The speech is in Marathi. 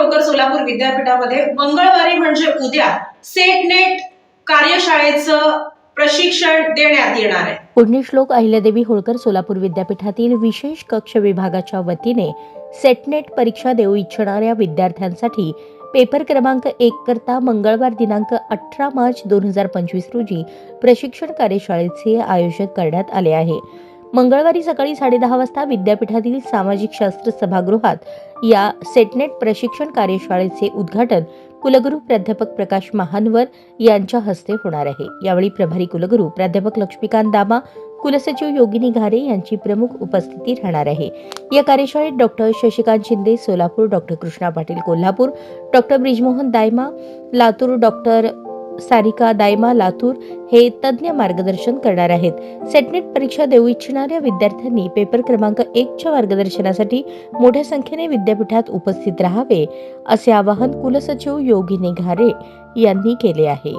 होळकर सोलापूर विद्यापीठामध्ये मंगळवारी म्हणजे उद्या सेट नेट कार्यशाळेचं प्रशिक्षण देण्यात येणार आहे। पुण्यश्लोक अहिल्यादेवी होळकर सोलापूर विद्यापीठातील विशेष कक्ष विभागाच्या वतीने सेटनेट परीक्षा देऊ इच्छिणाऱ्या विद्यार्थ्यांसाठी पेपर क्रमांक 1 करता मंगळवार दिनांक 18 मार्च 2025 रोजी प्रशिक्षण कार्यशाळेचे आयोजन करण्यात आले आहे। मंगळवारी सकाळी 10:30 वाजता विद्यापीठातील सामाजिक शास्त्र सभागृहात या सेटनेट प्रशिक्षण कार्यशाळेचे उद्घाटन कुलगुरू प्राध्यापक प्रकाश महानवर यांच्या हस्ते होणार आहे। यावेळी प्रभारी कुलगुरू प्राध्यापक लक्ष्मीकांत दामा, कुलसचिव योगिनी घारे यांची प्रमुख उपस्थिती राहणार आहे। या कार्यशाळेत doctor Shashikant Shinde Solapur, doctor Krishna Patil Kolhapur, doctor Brijmohan Dayma Latur, doctor Sarika Dayma Latur हे तज्ज्ञ मार्गदर्शन करणार आहेत। सेटनेट परीक्षा देऊ इच्छिणाऱ्या विद्यार्थ्यांनी पेपर क्रमांक 1च्या मार्गदर्शनासाठी मोठ्या संख्येने विद्यापीठात उपस्थित राहावे असे आवाहन कुलसचिव योगिनी घारे यांनी केले आहे।